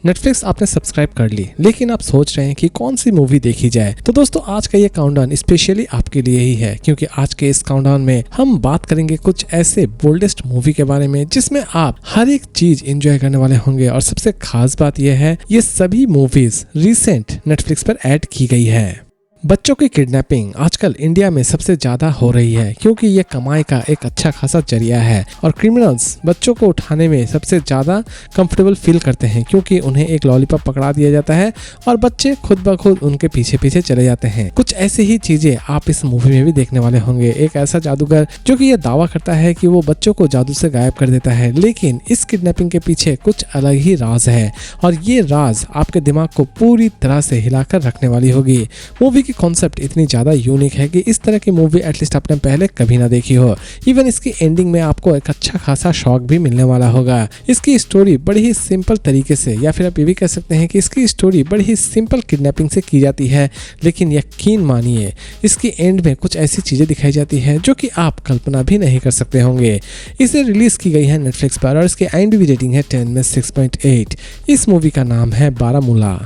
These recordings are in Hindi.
नेटफ्लिक्स आपने सब्सक्राइब कर ली, लेकिन आप सोच रहे हैं कि कौन सी मूवी देखी जाए। तो दोस्तों आज का ये काउंटडाउन स्पेशली आपके लिए ही है, क्योंकि आज के इस काउंटडाउन में हम बात करेंगे कुछ ऐसे बोल्डेस्ट मूवी के बारे में जिसमें आप हर एक चीज एंजॉय करने वाले होंगे। और सबसे खास बात यह है, ये सभी मूवीज रिसेंट नेटफ्लिक्स पर ऐड की गई है। बच्चों की किडनैपिंग आजकल इंडिया में सबसे ज्यादा हो रही है, क्योंकि ये कमाई का एक अच्छा खासा जरिया है और क्रिमिनल्स बच्चों को उठाने में सबसे ज्यादा कंफर्टेबल फील करते हैं, क्योंकि उन्हें एक लॉलीपॉप पकड़ा दिया जाता है और बच्चे खुद ब खुद उनके पीछे पीछे चले जाते हैं। कुछ ऐसी ही चीजें आप इस मूवी में भी देखने वाले होंगे। एक ऐसा जादूगर जो कि ये दावा करता है कि वो बच्चों को जादू से गायब कर देता है, लेकिन इस किडनैपिंग के पीछे कुछ अलग ही राज है और ये राज आपके दिमाग को पूरी तरह से हिलाकर रखने वाली होगी। मूवी की कॉन्सेप्ट इतनी ज्यादा यूनिक है कि इस तरह की मूवी एटलीस्ट आपने पहले कभी ना देखी हो। इवन इसकी एंडिंग में आपको एक अच्छा खासा शॉक भी मिलने वाला होगा। इसकी स्टोरी बड़ी ही सिंपल तरीके से, या फिर आप ये भी कह सकते हैं कि इसकी स्टोरी बड़ी ही सिंपल किडनैपिंग से की जाती है, लेकिन यकीन मानिए इसकी एंड में कुछ ऐसी चीजें दिखाई जाती है जो कि आप कल्पना भी नहीं कर सकते होंगे। इसे रिलीज की गई है नेटफ्लिक्स पर और इसकी IMDb रेटिंग है 10 में 6.8। इस मूवी का नाम है बारामूला।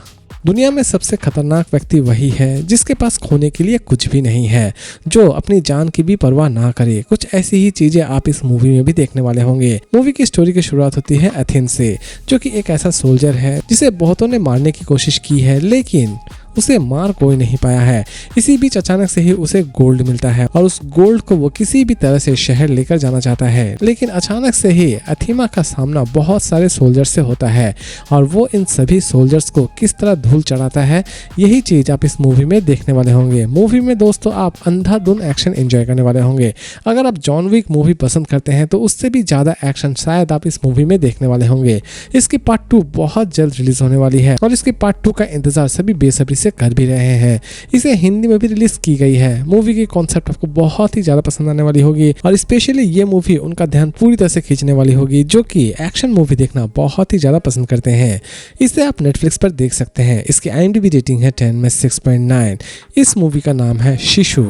दुनिया में सबसे खतरनाक व्यक्ति वही है जिसके पास खोने के लिए कुछ भी नहीं है, जो अपनी जान की भी परवाह ना करे। कुछ ऐसी ही चीजें आप इस मूवी में भी देखने वाले होंगे। मूवी की स्टोरी की शुरुआत होती है एथेंस से, जो कि एक ऐसा सोल्जर है जिसे बहुतों ने मारने की कोशिश की है, लेकिन उसे मार कोई नहीं पाया है। इसी बीच अचानक से ही उसे गोल्ड मिलता है और उस गोल्ड को वो किसी भी तरह से शहर लेकर जाना चाहता है, लेकिन अचानक से ही अथीमा का सामना बहुत सारे सोल्जर्स से होता है और वो इन सभी सोल्जर्स को किस तरह धूल चढ़ाता है, यही चीज आप इस मूवी में देखने वाले होंगे। मूवी में दोस्तों आप अंधाधुन एक्शन एंजॉय करने वाले होंगे। अगर आप जॉन विक मूवी पसंद करते हैं तो उससे भी ज्यादा एक्शन शायद आप इस मूवी में देखने वाले होंगे। इसकी पार्ट 2 बहुत जल्द रिलीज होने वाली है और इसकी पार्ट 2 का इंतजार सभी बेसब्री से कर भी रहे हैं। इसे हिंदी में भी रिलीज की गई है। मूवी की कॉन्सेप्ट आपको बहुत ही ज्यादा पसंद आने वाली होगी और स्पेशली ये मूवी उनका ध्यान पूरी तरह से खींचने वाली होगी जो कि एक्शन मूवी देखना बहुत ही ज्यादा पसंद करते हैं। इसे आप नेटफ्लिक्स पर देख सकते हैं। इसकी IMDb रेटिंग है 10 में 6.9। इस मूवी का नाम है शिशु।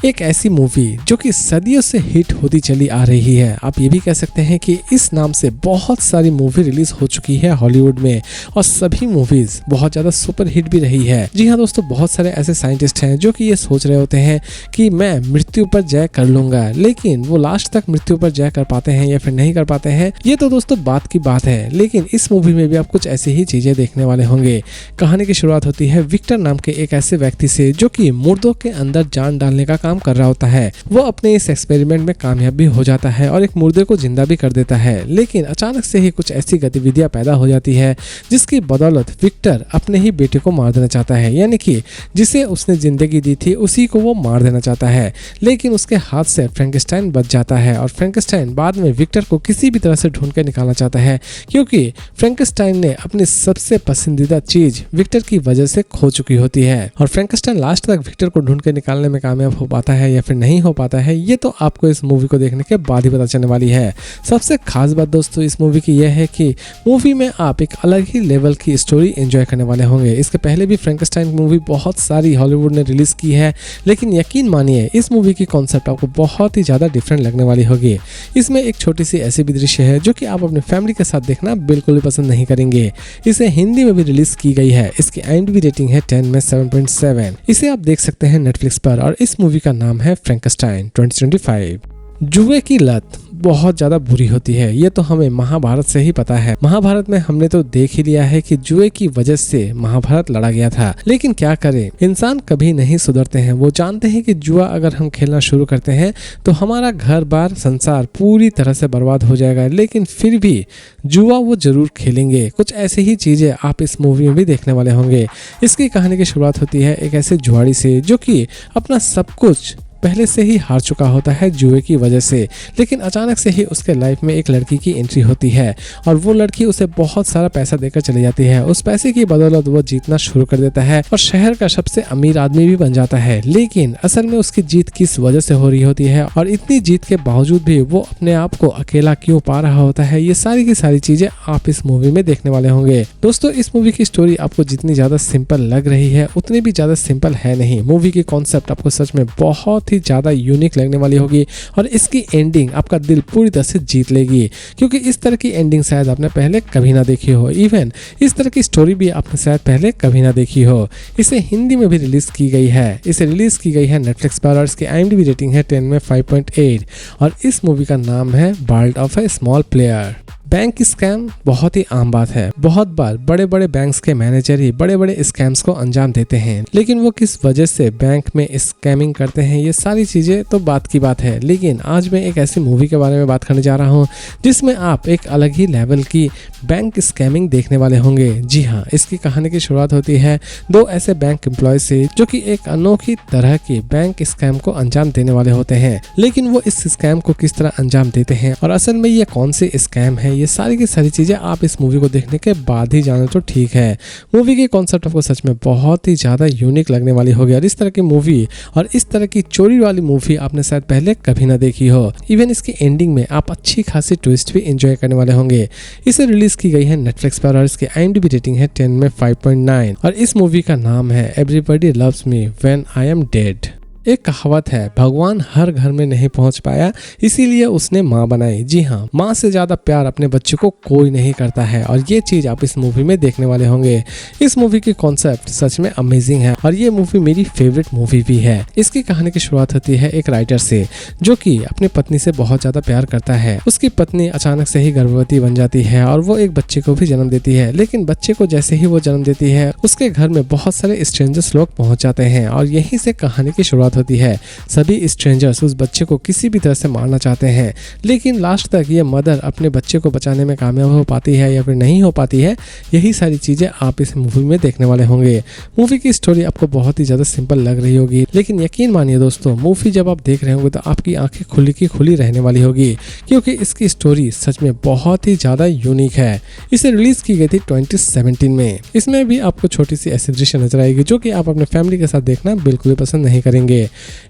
एक ऐसी मूवी जो कि सदियों से हिट होती चली आ रही है। आप ये भी कह सकते हैं कि इस नाम से बहुत सारी मूवी रिलीज हो चुकी है हॉलीवुड में और सभी मूवीज बहुत ज्यादा सुपर हिट भी रही है। जी हाँ दोस्तों, बहुत सारे ऐसे साइंटिस्ट हैं जो कि ये सोच रहे होते हैं कि मैं मृत्यु पर जय कर लूंगा, लेकिन वो लास्ट तक मृत्यु पर जय कर पाते हैं या फिर नहीं कर पाते हैं, ये तो दोस्तों बात की बात है। लेकिन इस मूवी में भी आप कुछ ऐसी ही चीजें देखने वाले होंगे। कहानी की शुरुआत होती है विक्टर नाम के एक ऐसे व्यक्ति से जो कि मुर्दों के अंदर जान डालने का काम कर रहा होता है। वो अपने इस एक्सपेरिमेंट में कामयाब भी हो जाता है और एक मुर्दे को जिंदा भी कर देता है, लेकिन अचानक से ही कुछ ऐसी गतिविधियां पैदा हो जाती है जिसकी बदौलत विक्टर अपने ही बेटे को मार देना चाहता है, यानी कि जिसे उसने जिंदगी दी थी उसी को वो मार देना चाहता है। लेकिन उसके हाथ से फ्रैंकेनस्टाइन बच जाता है और फ्रैंकेनस्टाइन बाद में विक्टर को किसी भी तरह से ढूंढ के निकालना चाहता है, क्योंकि फ्रैंकेनस्टाइन ने अपनी सबसे पसंदीदा चीज विक्टर की वजह से खो चुकी होती है। और फ्रैंकेनस्टाइन लास्ट तक विक्टर को ढूंढ के निकालने में कामयाब हो पाता है या फिर नहीं हो पाता है, ये तो आपको इस मूवी को देखने के बाद ही पता चलने वाली है। सबसे खास बात दोस्तों इस मूवी की यह है कि मूवी में आप एक अलग ही लेवल की स्टोरी एंजॉय करने वाले होंगे। इसके पहले भी फ्रैंकेनस्टाइन मूवी बहुत सारी हॉलीवुड ने रिलीज की है, लेकिन यकीन मानिए इस मूवी की कॉन्सेप्ट आपको बहुत ही ज्यादा डिफरेंट लगने वाली होगी। इसमें एक छोटी सी ऐसी भी दृश्य है जो कि आप अपने फैमिली के साथ देखना बिल्कुल भी पसंद नहीं करेंगे। इसे हिंदी में भी रिलीज की गई है। इसकी IMDb रेटिंग है 10 में 7.7। इसे आप देख सकते हैं नेटफ्लिक्स पर और इस मूवी का नाम है फ्रैंकेनस्टाइन 2025। जुए की लत बहुत ज्यादा बुरी होती है, ये तो हमें महाभारत से ही पता है। महाभारत में हमने तो देख ही लिया है कि जुए की वजह से महाभारत लड़ा गया था, लेकिन क्या करें, इंसान कभी नहीं सुधरते हैं। वो जानते हैं कि जुआ अगर हम खेलना शुरू करते हैं तो हमारा घर बार संसार पूरी तरह से बर्बाद हो जाएगा, लेकिन फिर भी जुआ वो जरूर खेलेंगे। कुछ ऐसी ही चीजें आप इस मूवी में भी देखने वाले होंगे। इसकी कहानी की शुरुआत होती है एक ऐसे जुआड़ी से जो कि अपना सब कुछ पहले से ही हार चुका होता है जुए की वजह से, लेकिन अचानक से ही उसके लाइफ में एक लड़की की एंट्री होती है और वो लड़की उसे बहुत सारा पैसा देकर चली जाती है। उस पैसे की बदौलत वो जीतना शुरू कर देता है और शहर का सबसे अमीर आदमी भी बन जाता है, लेकिन असल में उसकी जीत किस वजह से हो रही होती है और इतनी जीत के बावजूद भी वो अपने आप को अकेला क्यों पा रहा होता है, ये सारी की सारी चीजें आप इस मूवी में देखने वाले होंगे। दोस्तों इस मूवी की स्टोरी आपको जितनी ज्यादा सिंपल लग रही है उतनी भी ज्यादा सिंपल है नहीं। मूवी की कॉन्सेप्ट आपको सच में बहुत बहुत ही ज़्यादा यूनिक लगने वाली होगी और इसकी एंडिंग आपका दिल पूरी तरह से जीत लेगी, क्योंकि इस तरह की एंडिंग शायद आपने पहले कभी ना देखी हो। इवन इस तरह की स्टोरी भी आपने शायद पहले कभी ना देखी हो। इसे हिंदी में भी रिलीज की गई है। इसे रिलीज की गई है नेटफ्लिक्स पर और इसकी IMDb रेटिंग है 10 में 5.8 और इस मूवी का नाम है world of A small player. Bank scam बहुत ही आम बात है। बहुत बार बड़े बड़े बैंक्स के मैनेजर ही बड़े बड़े स्कैम्स को अंजाम देते हैं, लेकिन वो किस वजह से बैंक में स्कैमिंग करते हैं ये सारी चीजें तो बात की बात है। लेकिन आज मैं एक ऐसी मूवी के बारे में बात करने जा रहा हूँ जिसमें आप एक अलग ही लेवल की बैंक स्कैमिंग देखने वाले होंगे। जी हाँ, इसकी कहानी की शुरुआत होती है दो ऐसे बैंक एम्प्लॉय से जो कि एक अनोखी तरह की बैंक स्कैम को अंजाम देने वाले होते हैं। लेकिन वो इस स्कैम को किस तरह अंजाम देते हैं और असल में ये कौन सी स्कैम है, ये सारी की सारी चीजें आप इस मूवी को देखने के बाद ही जाने तो ठीक है। मूवी के कॉन्सेप्ट आपको सच में बहुत ही ज्यादा यूनिक लगने वाली होगी और इस तरह की मूवी और इस तरह की चोरी वाली मूवी आपने शायद पहले कभी ना देखी हो। इवन इसकी एंडिंग में आप अच्छी खासी ट्विस्ट भी एंजॉय करने वाले होंगे। इसे रिलीज की गई है नेटफ्लिक्स पर और इसकी IMDb रेटिंग है 10 में 5.9 और इस मूवी का नाम है everybody loves me when I am dead. एक कहावत है, भगवान हर घर में नहीं पहुंच पाया इसीलिए उसने माँ बनाई। जी हाँ, माँ से ज्यादा प्यार अपने बच्चे को कोई नहीं करता है और ये चीज आप इस मूवी में देखने वाले होंगे। इस मूवी की कॉन्सेप्ट सच में अमेजिंग है और ये मूवी मेरी फेवरेट मूवी भी है। इसकी कहानी की शुरुआत होती है एक राइटर से जो कि अपनी पत्नी से बहुत ज्यादा प्यार करता है। उसकी पत्नी अचानक से ही गर्भवती बन जाती है और वो एक बच्चे को भी जन्म देती है। लेकिन बच्चे को जैसे ही वो जन्म देती है उसके घर में बहुत सारे स्ट्रेंजर्स लोग पहुंच जाते हैं और यहीं से कहानी की शुरुआत होती है। सभी स्ट्रेंजर्स उस बच्चे को किसी भी तरह से मारना चाहते हैं, लेकिन लास्ट तक ये मदर अपने बच्चे को बचाने में कामयाब हो पाती है या फिर नहीं हो पाती है। यही सारी चीजें आप इस मूवी में देखने वाले होंगे। मूवी की स्टोरी आपको बहुत ही ज्यादा सिंपल लग रही होगी, लेकिन यकीन मानिए दोस्तों, मूवी जब आप देख रहे होंगे तो आपकी आंखें खुली की खुली रहने वाली होगी, क्योंकि इसकी स्टोरी सच में बहुत ही ज्यादा यूनिक है। इसे रिलीज की गई थी 2017 में। इसमें भी आपको छोटी सी ऐसी दृश्य नजर आएगी जो कि आप अपने फैमिली के साथ देखना बिल्कुल भी पसंद नहीं करेंगे।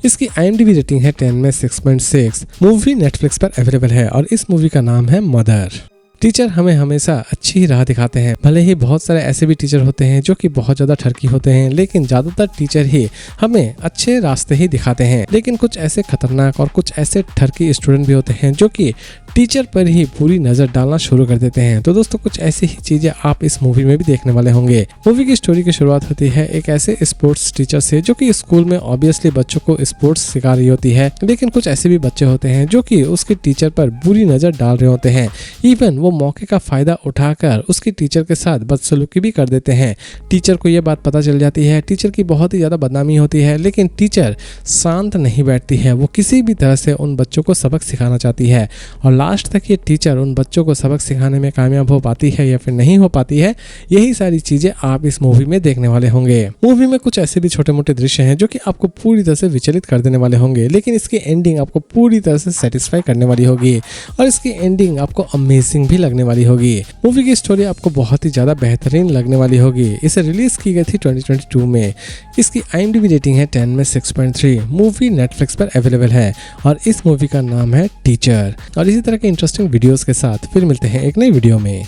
इसकी IMDb रेटिंग है 10 में 6.6। मूवी नेटफ्लिक्स पर अवेलेबल है और इस मूवी का नाम है मदर। टीचर हमें हमेशा अच्छी ही राह दिखाते हैं। भले ही बहुत सारे ऐसे भी टीचर होते हैं जो कि बहुत ज़्यादा ठरकी होते हैं, लेकिन ज़्यादातर टीचर ही हमें अच्छे रास्ते ही दिखाते हैं। लेकिन कुछ ऐसे खतरनाक और कुछ ऐसे ठरकी स्टूडेंट भी होते हैं जो कि टीचर पर ही पूरी नज़र डालना शुरू कर देते हैं। तो दोस्तों, कुछ ऐसी ही चीज़ें आप इस मूवी में भी देखने वाले होंगे। मूवी की स्टोरी की शुरुआत होती है एक ऐसे स्पोर्ट्स टीचर से जो कि स्कूल में ऑब्वियसली बच्चों को स्पोर्ट्स सिखा रही होती है, लेकिन कुछ ऐसे भी बच्चे होते हैं जो कि उसके टीचर पर बुरी नज़र डाल रहे होते हैं। इवन वो मौके का फायदा उठाकर उसकी टीचर के साथ बदसलूकी भी कर देते हैं। टीचर को ये बात पता चल जाती है, टीचर की बहुत ही ज़्यादा बदनामी होती है, लेकिन टीचर शांत नहीं बैठती है। वो किसी भी तरह से उन बच्चों को सबक सिखाना चाहती है और लास्ट तक ये टीचर उन बच्चों को सबक सिखाने में कामयाब हो पाती है या फिर नहीं हो पाती है। यही सारी चीजें आप इस मूवी में देखने वाले होंगे। मूवी में कुछ ऐसे भी छोटे मोटे दृश्य हैं जो कि आपको पूरी तरह से विचलित कर देने वाले होंगे, लेकिन इसकी एंडिंग आपको पूरी तरह से सेटिस्फाई करने वाली होगी और इसकी एंडिंग आपको अमेजिंग भी लगने वाली होगी। मूवी की स्टोरी आपको बहुत ही ज्यादा बेहतरीन लगने वाली होगी। इसे रिलीज की गई थी 2022 में। इसकी IMDb रेटिंग है 10 में 6.3। मूवी नेटफ्लिक्स पर अवेलेबल है और इस मूवी का नाम है टीचर। और इसी तरह के इंटरेस्टिंग वीडियोस के साथ फिर मिलते हैं एक नई वीडियो में।